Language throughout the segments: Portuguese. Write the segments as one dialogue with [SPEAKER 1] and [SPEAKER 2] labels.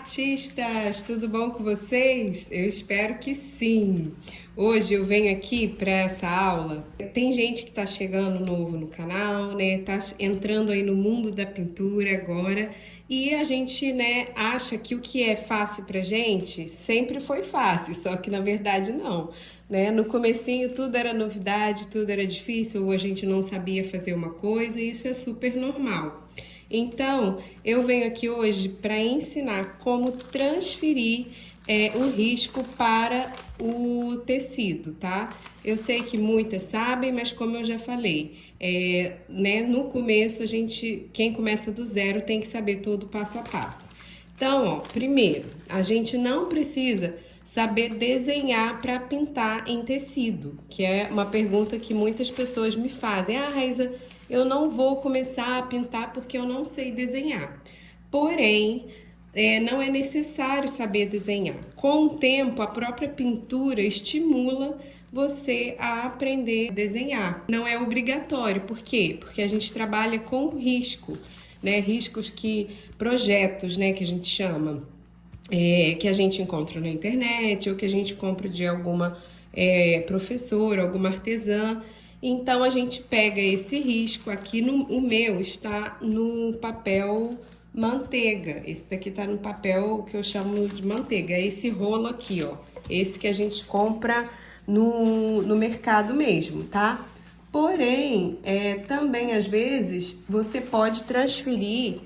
[SPEAKER 1] artistas! Tudo bom com vocês? Eu espero que sim! Hoje eu venho aqui para essa aula. Tem gente que está chegando novo no canal, né? Tá entrando aí no mundo da pintura agora e a gente, né, acha que o que é fácil pra gente sempre foi fácil, só que na verdade não, né? No comecinho tudo era novidade, tudo era difícil, ou a gente não sabia fazer uma coisa e isso é super normal. Então, eu venho aqui hoje para ensinar como transferir o risco para o tecido, tá? Eu sei que muitas sabem, mas como eu já falei, né, no começo quem começa do zero tem que saber todo o passo a passo. Então, ó, primeiro, a gente não precisa saber desenhar para pintar em tecido, que é uma pergunta que muitas pessoas me fazem. Ah, Raíza, eu não vou começar a pintar porque eu não sei desenhar. Porém, não é necessário saber desenhar. Com o tempo, a própria pintura estimula você a aprender a desenhar. Não é obrigatório. Por quê? Porque a gente trabalha com risco, né? Projetos, né, que a gente chama. Que a gente encontra na internet ou que a gente compra de alguma professora, alguma artesã. Então a gente pega esse risco aqui, o meu está no papel manteiga, esse daqui tá no papel que eu chamo de manteiga, é esse rolo aqui, ó, esse que a gente compra no mercado mesmo, tá? Porém, também às vezes você pode transferir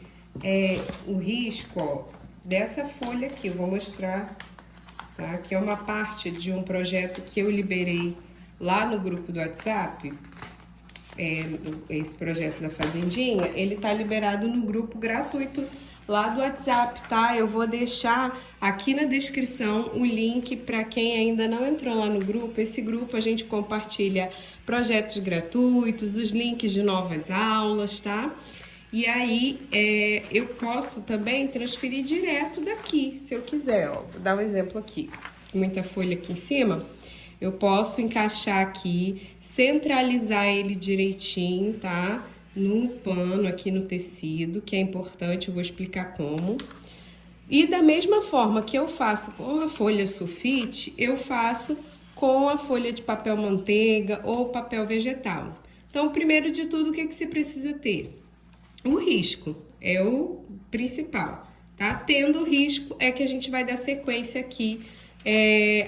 [SPEAKER 1] o risco, ó, dessa folha aqui, eu vou mostrar, tá? Que é uma parte de um projeto que eu liberei lá no grupo do WhatsApp. Esse projeto da Fazendinha, ele tá liberado no grupo gratuito lá do WhatsApp, tá? Eu vou deixar aqui na descrição o link para quem ainda não entrou lá no grupo. Esse grupo a gente compartilha projetos gratuitos, os links de novas aulas, tá? E aí, eu posso também transferir direto daqui, se eu quiser, ó. Vou dar um exemplo aqui. Muita folha aqui em cima. Eu posso encaixar aqui, centralizar ele direitinho, tá? No pano, aqui no tecido, que é importante, eu vou explicar como. E da mesma forma que eu faço com a folha sulfite, eu faço com a folha de papel manteiga ou papel vegetal. Então, primeiro de tudo, o que você precisa ter? O risco é o principal, tá? Tendo o risco é que a gente vai dar sequência aqui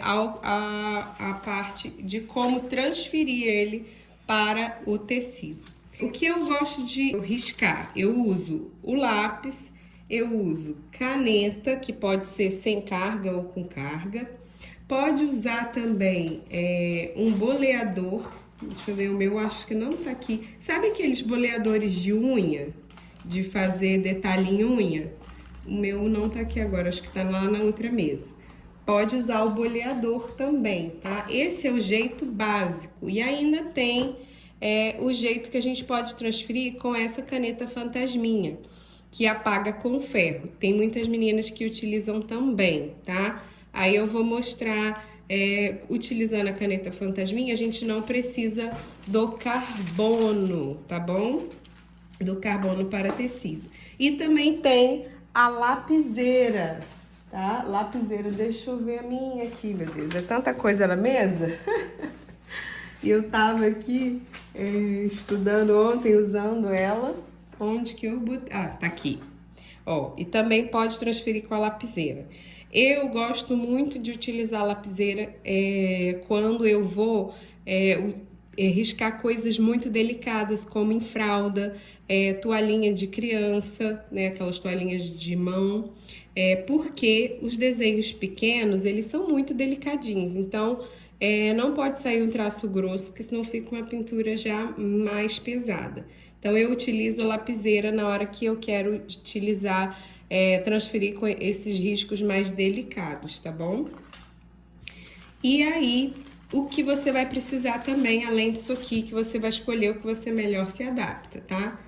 [SPEAKER 1] a parte de como transferir ele para o tecido. O que eu gosto de riscar? Eu uso o lápis, eu uso caneta, que pode ser sem carga ou com carga. Pode usar também um boleador. Deixa eu ver, o meu acho que não tá aqui. Sabe aqueles boleadores de unha? De fazer detalhe em unha? O meu não tá aqui agora, acho que tá lá na outra mesa. Pode usar o boleador também, tá? Esse é o jeito básico. E ainda tem o jeito que a gente pode transferir com essa caneta fantasminha, que apaga com ferro. Tem muitas meninas que utilizam também, tá? Aí eu vou mostrar, utilizando a caneta fantasminha, a gente não precisa do carbono, tá bom? Do carbono para tecido. E também tem a lapiseira, tá? Lapiseira, deixa eu ver a minha aqui, meu Deus, é tanta coisa na mesa. E eu tava aqui estudando ontem, usando ela. Onde que eu botei? Ah, tá aqui. Ó, e também pode transferir com a lapiseira. Eu gosto muito de utilizar a lapiseira quando eu vou riscar coisas muito delicadas, como em fralda, toalhinha de criança, né, aquelas toalhinhas de mão, porque os desenhos pequenos, eles são muito delicadinhos, então não pode sair um traço grosso, porque senão fica uma pintura já mais pesada. Então eu utilizo a lapiseira na hora que eu quero utilizar, transferir com esses riscos mais delicados, tá bom? E aí, o que você vai precisar também, além disso aqui, que você vai escolher o que você melhor se adapta, tá?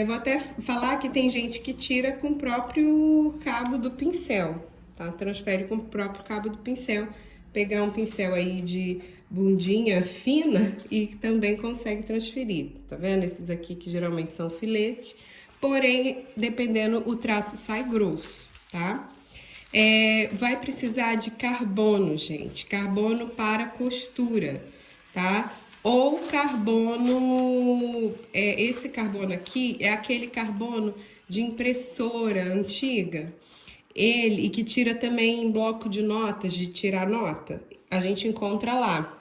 [SPEAKER 1] Vou até falar que tem gente que tira com o próprio cabo do pincel, tá? Transfere com o próprio cabo do pincel. Pegar um pincel aí de bundinha fina e também consegue transferir, tá vendo? Esses aqui que geralmente são filete, porém, dependendo, o traço sai grosso, tá? Vai precisar de carbono, gente. Carbono para costura, tá? Ou carbono... esse carbono aqui é aquele carbono de impressora antiga. E que tira também em bloco de notas, de tirar nota. A gente encontra lá.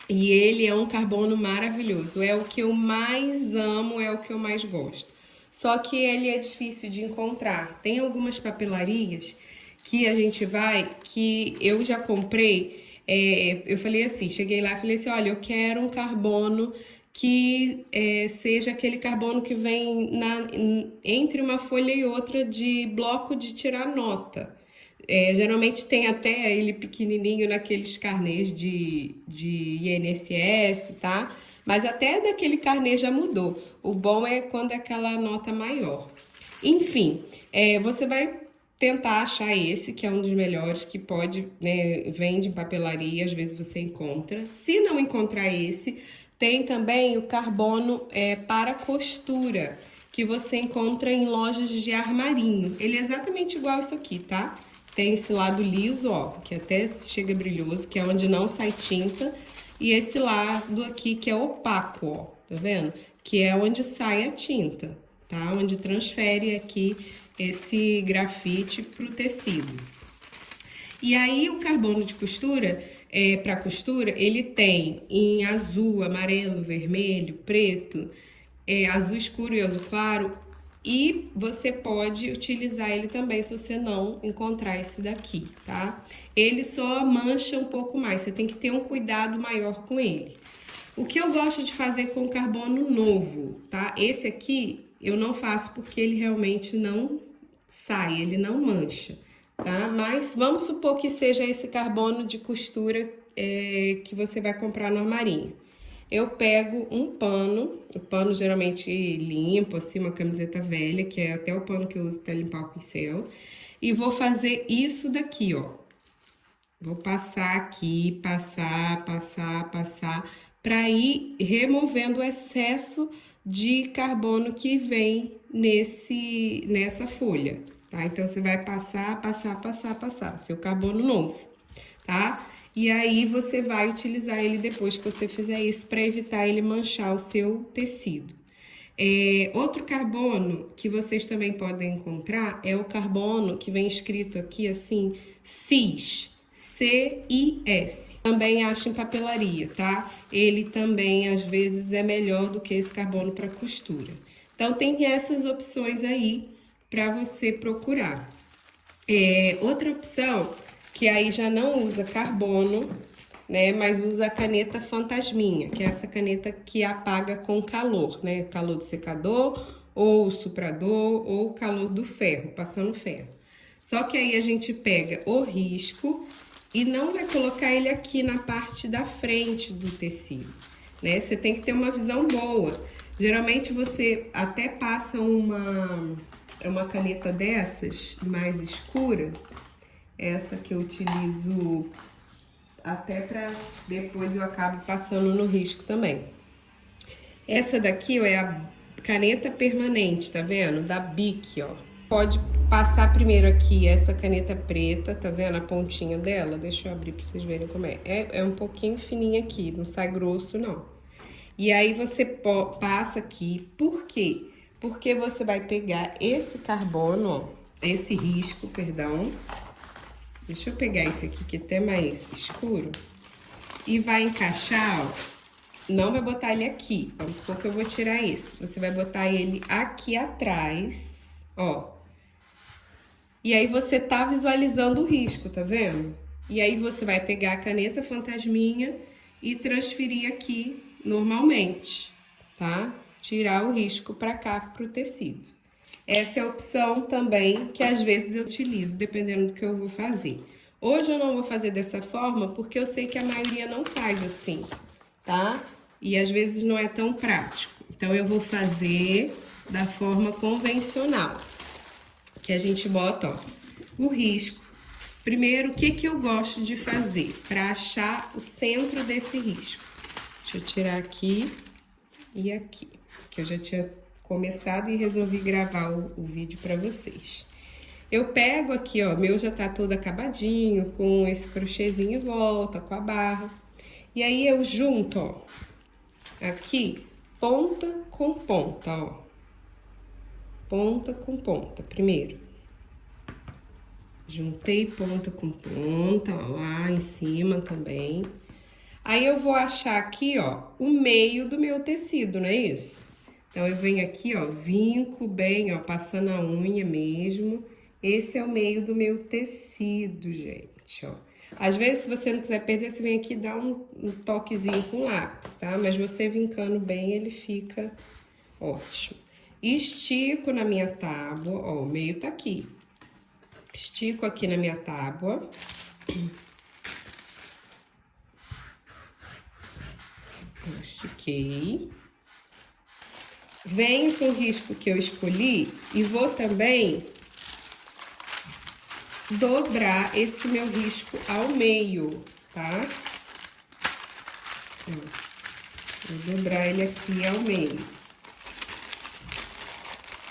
[SPEAKER 1] E ele é um carbono maravilhoso. É o que eu mais amo, é o que eu mais gosto. Só que ele é difícil de encontrar. Tem algumas papelarias que a gente vai, que eu já comprei. Eu falei assim, cheguei lá e falei assim, olha, eu quero um carbono que seja aquele carbono que vem entre uma folha e outra de bloco de tirar nota. Geralmente tem até ele pequenininho naqueles carnês de INSS, tá? Mas até daquele carnê já mudou. O bom é quando é aquela nota maior. Enfim, você vai tentar achar esse, que é um dos melhores, que pode, né, vende em papelaria, às vezes você encontra. Se não encontrar esse, tem também o carbono para costura, que você encontra em lojas de armarinho. Ele é exatamente igual isso aqui, tá? Tem esse lado liso, ó, que até chega brilhoso, que é onde não sai tinta. E esse lado aqui, que é opaco, ó, tá vendo? Que é onde sai a tinta, tá? Onde transfere aqui esse grafite pro tecido. E aí, o carbono de costura, para costura, ele tem em azul, amarelo, vermelho, preto, azul escuro e azul claro. E você pode utilizar ele também se você não encontrar esse daqui, tá? Ele só mancha um pouco mais, você tem que ter um cuidado maior com ele. O que eu gosto de fazer com carbono novo, tá? Esse aqui eu não faço porque ele realmente não sai, ele não mancha, tá? Mas vamos supor que seja esse carbono de costura que você vai comprar no armarinho. Eu pego um pano, o pano geralmente limpo, assim, uma camiseta velha, que é até o pano que eu uso para limpar o pincel, e vou fazer isso daqui, ó. Vou passar aqui, passar, para ir removendo o excesso de carbono que vem nessa folha, tá? Então, você vai passar, seu carbono novo, tá? E aí, você vai utilizar ele depois que você fizer isso para evitar ele manchar o seu tecido. Outro carbono que vocês também podem encontrar é o carbono que vem escrito aqui assim, CIS. CIS. Também acho em papelaria, tá? Ele também, às vezes, é melhor do que esse carbono para costura. Então, tem essas opções aí para você procurar. Outra opção, que aí já não usa carbono, né? Mas usa a caneta fantasminha, que é essa caneta que apaga com calor, né? Calor do secador, ou soprador, ou calor do ferro, passando ferro. Só que aí a gente pega o risco e não vai colocar ele aqui na parte da frente do tecido, né? Você tem que ter uma visão boa. Geralmente você até passa uma caneta dessas, mais escura, essa que eu utilizo até pra depois eu acabo passando no risco também. Essa daqui, ó, é a caneta permanente, tá vendo? Da Bic, ó. Pode passar primeiro aqui essa caneta preta, tá vendo a pontinha dela? Deixa eu abrir pra vocês verem como é. É um pouquinho fininha aqui, não sai grosso, não. E aí, você passa aqui, por quê? Porque você vai pegar esse carbono, ó, esse risco, perdão. Deixa eu pegar esse aqui, que é até mais escuro. E vai encaixar, ó. Não vai botar ele aqui. Vamos supor que eu vou tirar esse. Você vai botar ele aqui atrás, ó. E aí, você tá visualizando o risco, tá vendo? E aí, você vai pegar a caneta fantasminha e transferir aqui normalmente, tá? Tirar o risco pra cá, pro tecido. Essa é a opção também que às vezes eu utilizo, dependendo do que eu vou fazer. Hoje eu não vou fazer dessa forma, porque eu sei que a maioria não faz assim, tá? E às vezes não é tão prático. Então, eu vou fazer da forma convencional, que a gente bota, ó, o risco. Primeiro, o que eu gosto de fazer para achar o centro desse risco? Deixa eu tirar aqui e aqui, que eu já tinha começado e resolvi gravar o vídeo para vocês. Eu pego aqui, ó, meu já tá todo acabadinho, com esse crochêzinho em volta, com a barra. E aí eu junto, ó, aqui, ponta com ponta, ó. Ponta com ponta, primeiro. Juntei ponta com ponta, ó, lá em cima também. Aí eu vou achar aqui, ó, o meio do meu tecido, não é isso? Então, eu venho aqui, ó, vinco bem, ó, passando a unha mesmo. Esse é o meio do meu tecido, gente, ó. Às vezes, se você não quiser perder, você vem aqui e dá um toquezinho com lápis, tá? Mas você vincando bem, ele fica ótimo. Estico na minha tábua, ó, o meio tá aqui. Estico aqui na minha tábua. Estiquei. Venho com o risco que eu escolhi e vou também dobrar esse meu risco ao meio, tá? Vou dobrar ele aqui ao meio.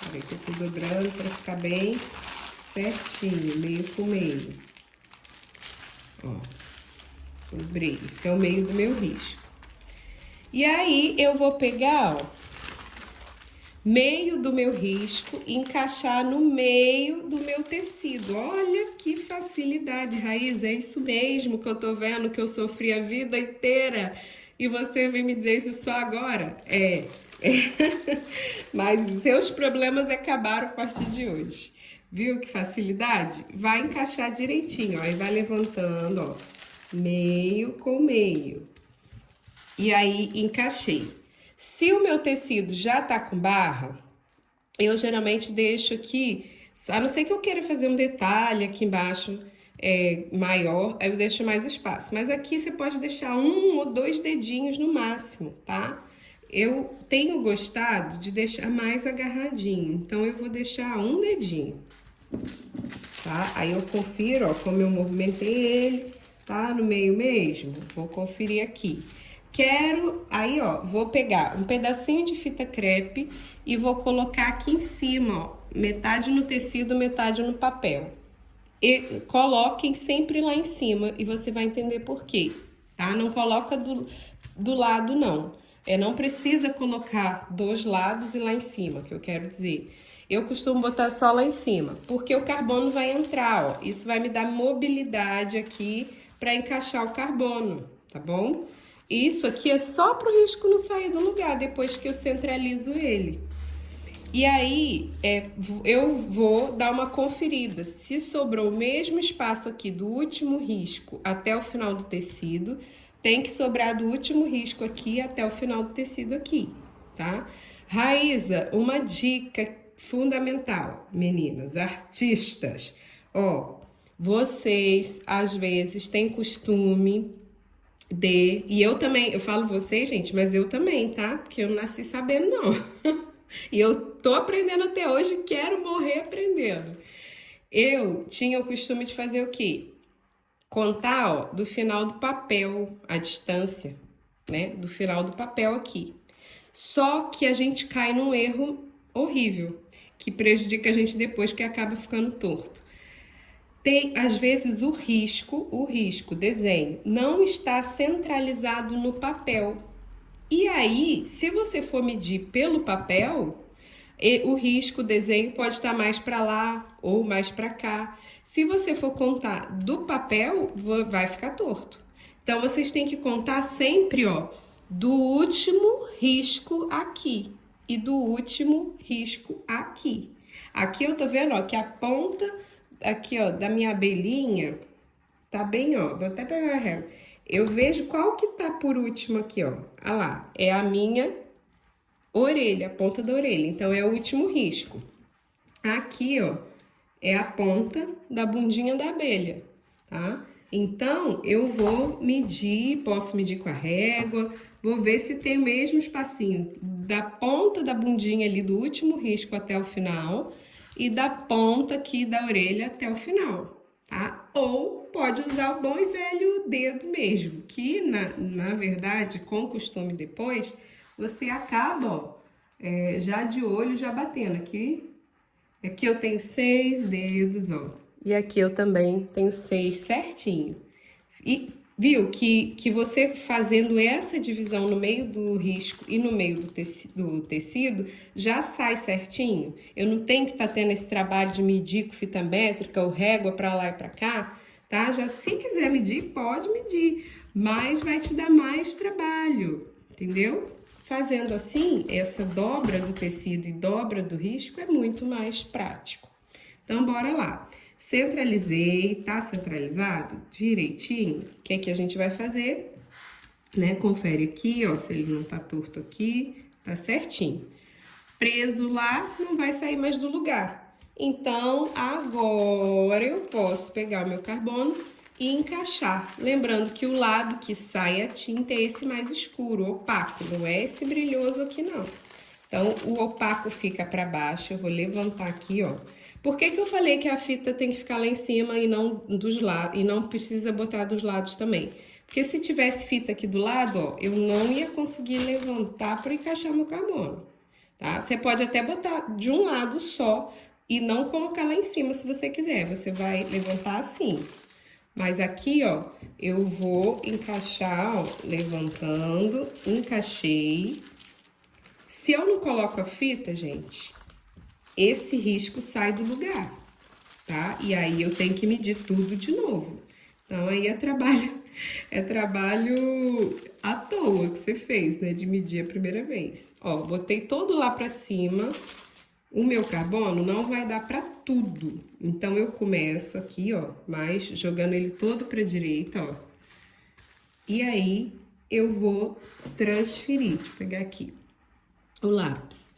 [SPEAKER 1] Peraí que eu tô dobrando pra ficar bem certinho, meio com meio. Ó, dobrei. Esse é o meio do meu risco. E aí, eu vou pegar, ó, meio do meu risco e encaixar no meio do meu tecido. Olha que facilidade, Raíza, é isso mesmo que eu tô vendo, que eu sofri a vida inteira e você vem me dizer isso só agora? É. Mas seus problemas acabaram a partir de hoje. Viu que facilidade? Vai encaixar direitinho, ó, e vai levantando, ó, meio com meio. E aí, encaixei. Se o meu tecido já tá com barra, eu geralmente deixo aqui, a não ser que eu queira fazer um detalhe aqui embaixo maior, aí eu deixo mais espaço. Mas aqui você pode deixar 1 ou 2 dedinhos no máximo, tá? Eu tenho gostado de deixar mais agarradinho, então eu vou deixar 1 dedinho, tá? Aí eu confiro, ó, como eu movimentei ele, tá no meio mesmo, vou conferir aqui. Aí, ó, vou pegar um pedacinho de fita crepe e vou colocar aqui em cima, ó, metade no tecido, metade no papel. E coloquem sempre lá em cima e você vai entender por quê, tá? Não coloca do lado, não. Não precisa colocar dos lados e lá em cima, que eu quero dizer. Eu costumo botar só lá em cima, porque o carbono vai entrar, ó. Isso vai me dar mobilidade aqui para encaixar o carbono, tá bom? Isso aqui é só para o risco não sair do lugar depois que eu centralizo ele. E aí, eu vou dar uma conferida. Se sobrou o mesmo espaço aqui do último risco até o final do tecido, tem que sobrar do último risco aqui até o final do tecido aqui, tá? Raíza, uma dica fundamental, meninas, artistas. Ó, vocês, às vezes, têm costume... E eu também, eu falo vocês, gente, mas eu também, tá? Porque eu não nasci sabendo, não. E eu tô aprendendo até hoje, quero morrer aprendendo. Eu tinha o costume de fazer o quê? Contar, ó, do final do papel, a distância, né? Do final do papel aqui. Só que a gente cai num erro horrível, que prejudica a gente depois, que acaba ficando torto. Tem, às vezes, o risco, desenho, não está centralizado no papel. E aí, se você for medir pelo papel, o risco, desenho pode estar mais para lá ou mais para cá. Se você for contar do papel, vai ficar torto. Então, vocês têm que contar sempre, ó, do último risco aqui e do último risco aqui. Aqui eu tô vendo, ó, que a ponta... aqui, ó, da minha abelhinha, tá bem, ó, vou até pegar a régua. Eu vejo qual que tá por último aqui, ó. Olha lá, é a minha orelha, a ponta da orelha. Então, é o último risco. Aqui, ó, é a ponta da bundinha da abelha, tá? Então, eu vou medir, posso medir com a régua, vou ver se tem o mesmo espacinho da ponta da bundinha ali, do último risco até o final... e da ponta aqui da orelha até o final, tá? Ou pode usar o bom e velho dedo mesmo, que na verdade, com o costume depois, você acaba, ó, já de olho, já batendo aqui. Aqui eu tenho 6 dedos, ó. E aqui eu também tenho 6 certinho. E viu que você fazendo essa divisão no meio do risco e no meio do tecido, já sai certinho? Eu não tenho que estar tendo esse trabalho de medir com fita métrica ou régua para lá e para cá, tá? Já se quiser medir, pode medir, mas vai te dar mais trabalho, entendeu? Fazendo assim, essa dobra do tecido e dobra do risco é muito mais prático. Então, bora lá. Centralizei, tá centralizado direitinho. O que é que a gente vai fazer? Né? Confere aqui, ó, se ele não tá torto aqui, tá certinho. Preso lá, não vai sair mais do lugar. Então, agora eu posso pegar o meu carbono e encaixar. Lembrando que o lado que sai a tinta é esse mais escuro, opaco, não é esse brilhoso aqui não. Então, o opaco fica para baixo, eu vou levantar aqui, ó. Por que que eu falei que a fita tem que ficar lá em cima e não dos lados, e não precisa botar dos lados também? Porque se tivesse fita aqui do lado, ó, eu não ia conseguir levantar para encaixar meu carbono, tá? Você pode até botar de um lado só e não colocar lá em cima se você quiser. Você vai levantar assim. Mas aqui, ó, eu vou encaixar, ó, levantando, encaixei. Se eu não coloco a fita, gente, esse risco sai do lugar, tá? E aí eu tenho que medir tudo de novo. Então, aí é trabalho à toa que você fez, né? De medir a primeira vez. Ó, botei todo lá pra cima. O meu carbono não vai dar pra tudo. Então, eu começo aqui, ó, mas jogando ele todo pra direita, ó. E aí, eu vou transferir. Deixa eu pegar aqui o lápis.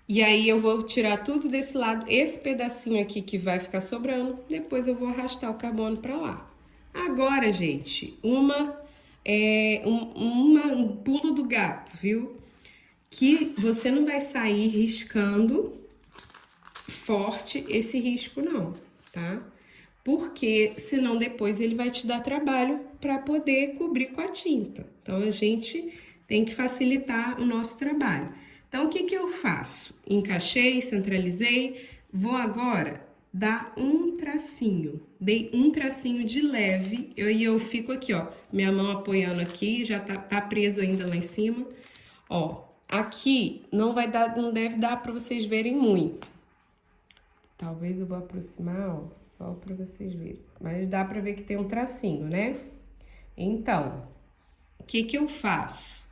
[SPEAKER 1] E aí, eu vou tirar tudo desse lado. Esse pedacinho aqui que vai ficar sobrando, depois eu vou arrastar o carbono pra lá. Agora, gente, um pulo do gato, viu? Que você não vai sair riscando forte esse risco não, tá? Porque senão depois ele vai te dar trabalho para poder cobrir com a tinta. Então, a gente tem que facilitar o nosso trabalho. Então, o que que eu faço? Encaixei, centralizei, vou agora dar um tracinho. Dei um tracinho de leve, e eu fico aqui, ó, minha mão apoiando aqui, já tá preso ainda lá em cima. Ó, aqui não deve dar para vocês verem muito. Talvez eu vou aproximar, ó, só para vocês verem. Mas dá para ver que tem um tracinho, né? Então, o que que eu faço?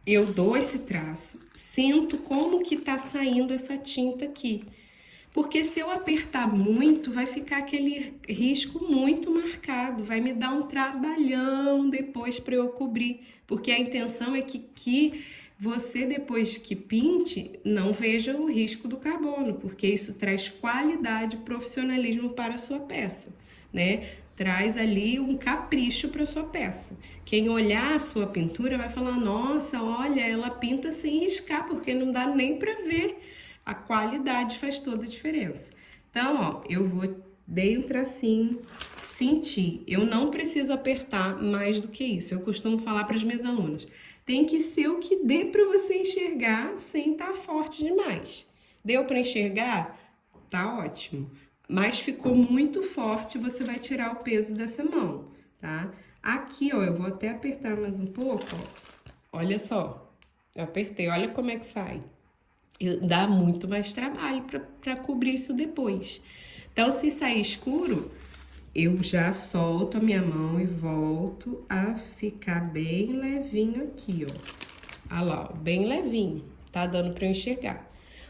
[SPEAKER 1] Eu dou esse traço, sinto como que tá saindo essa tinta aqui. Porque se eu apertar muito, vai ficar aquele risco muito marcado, vai me dar um trabalhão depois para eu cobrir. Porque a intenção é que você, depois que pinte, não veja o risco do carbono, porque isso traz qualidade e profissionalismo para a sua peça, né? Traz ali um capricho para sua peça. Quem olhar a sua pintura vai falar, nossa, olha, ela pinta sem riscar, porque não dá nem para ver. A qualidade faz toda a diferença. Então, ó, dei um tracinho, senti. Eu não preciso apertar mais do que isso. Eu costumo falar para as minhas alunas, tem que ser o que dê para você enxergar sem estar forte demais. Deu para enxergar? Tá ótimo. Mas ficou muito forte, você vai tirar o peso dessa mão, tá? Aqui, ó, eu vou até apertar mais um pouco, ó. Olha só, eu apertei, olha como é que sai. Dá muito mais trabalho para cobrir isso depois. Então, se sair escuro, eu já solto a minha mão e volto a ficar bem levinho aqui, ó. Olha lá, ó, bem levinho, tá dando para eu enxergar.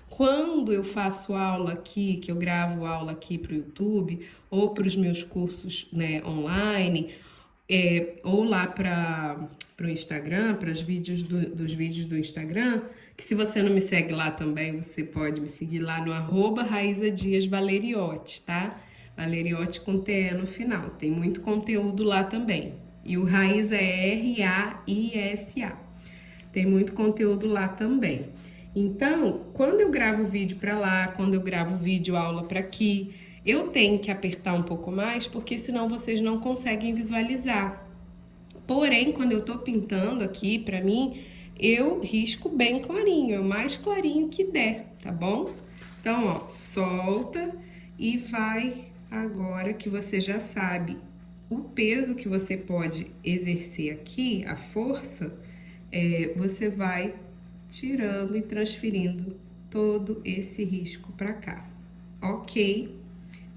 [SPEAKER 1] Quando eu faço aula aqui, que eu gravo aula aqui pro YouTube, ou para os meus cursos, né, online, ou lá para o Instagram, para os vídeos dos vídeos do Instagram, que se você não me segue lá também, você pode me seguir lá no @RaizaDiasValeriotti, tá? Valeriotti com TE no final, tem muito conteúdo lá também. E o Raiza é RAISA, tem muito conteúdo lá também. Então, quando eu gravo vídeo para lá, quando eu gravo vídeo aula para aqui, eu tenho que apertar um pouco mais, porque senão vocês não conseguem visualizar. Porém, quando eu tô pintando aqui, para mim, eu risco bem clarinho, é o mais clarinho que der, tá bom? Então, ó, solta e vai agora que você já sabe o peso que você pode exercer aqui, a força, você vai tirando e transferindo todo esse risco para cá, ok?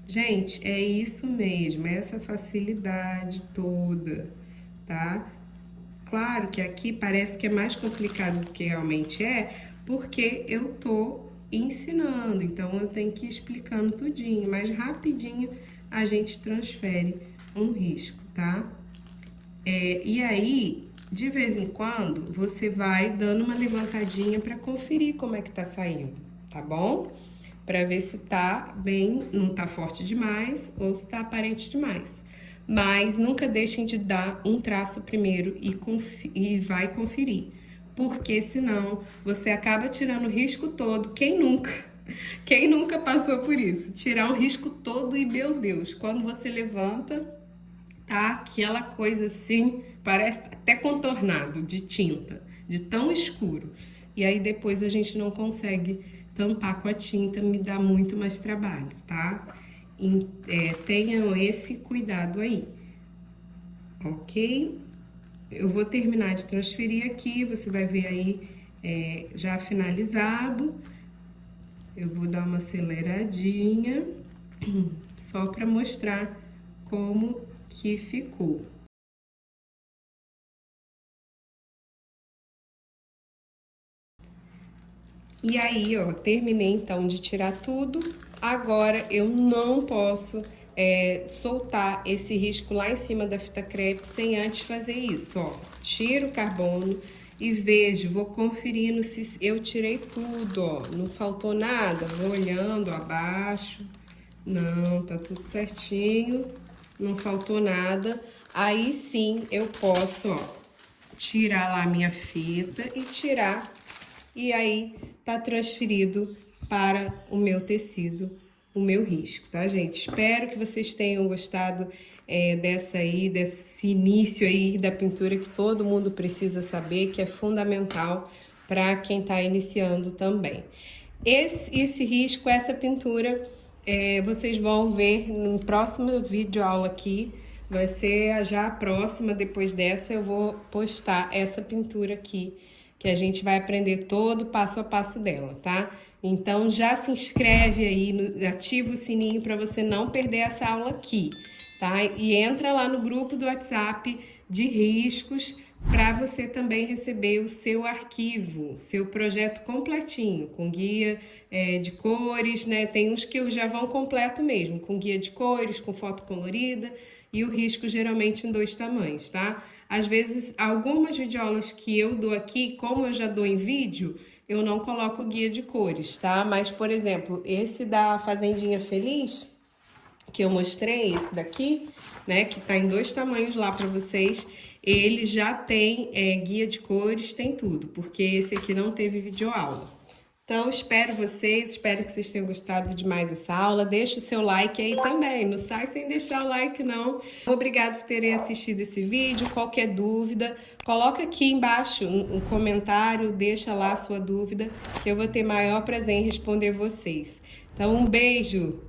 [SPEAKER 1] Gente, é isso mesmo, é essa facilidade toda, tá? Claro que aqui parece que é mais complicado do que realmente é, porque eu tô ensinando, então eu tenho que ir explicando tudinho, mas rapidinho a gente transfere um risco, tá? E aí, de vez em quando, você vai dando uma levantadinha para conferir como é que tá saindo, tá bom? Para ver se tá bem, não tá forte demais ou se tá aparente demais. Mas nunca deixem de dar um traço primeiro e vai conferir, porque senão você acaba tirando o risco todo. Quem nunca? Quem nunca passou por isso? Tirar o risco todo e, meu Deus, quando você levanta, tá aquela coisa assim, parece até contornado de tinta, de tão escuro. E aí depois a gente não consegue tampar com a tinta, me dá muito mais trabalho, tá? Tenham esse cuidado aí, ok? Eu vou terminar de transferir aqui, você vai ver aí já finalizado. Eu vou dar uma aceleradinha, só para mostrar como que ficou. E aí, ó, terminei então de tirar tudo. Agora eu não posso soltar esse risco lá em cima da fita crepe sem antes fazer isso, ó. Tiro o carbono e vejo, vou conferindo se eu tirei tudo, ó. Não faltou nada, vou olhando abaixo. Não, tá tudo certinho, não faltou nada. Aí sim eu posso, ó, tirar lá a minha fita e tirar. E aí tá transferido para o meu tecido, o meu risco, tá, gente? Espero que vocês tenham gostado desse início aí da pintura que todo mundo precisa saber, que é fundamental para quem tá iniciando também. Esse risco, essa pintura, vocês vão ver no próximo vídeo aula aqui. Vai ser já a próxima, depois dessa eu vou postar essa pintura aqui, que a gente vai aprender todo passo a passo dela, tá? Então já se inscreve aí, ativa o sininho para você não perder essa aula aqui, tá? E entra lá no grupo do WhatsApp de riscos para você também receber o seu arquivo, seu projeto completinho, com guia de cores, né? Tem uns que já vão completo mesmo, com guia de cores, com foto colorida e o risco geralmente em 2 tamanhos, tá? Às vezes, algumas videoaulas que eu dou aqui, como eu já dou em vídeo, eu não coloco guia de cores, tá? Mas, por exemplo, esse da Fazendinha Feliz, que eu mostrei, esse daqui, né, que tá em 2 tamanhos lá para vocês, ele já tem guia de cores, tem tudo, porque esse aqui não teve videoaula. Então, espero que vocês tenham gostado demais dessa aula. Deixa o seu like aí também, não sai sem deixar o like não. Obrigada por terem assistido esse vídeo. Qualquer dúvida, coloca aqui embaixo um comentário, deixa lá a sua dúvida, que eu vou ter maior prazer em responder vocês. Então, um beijo!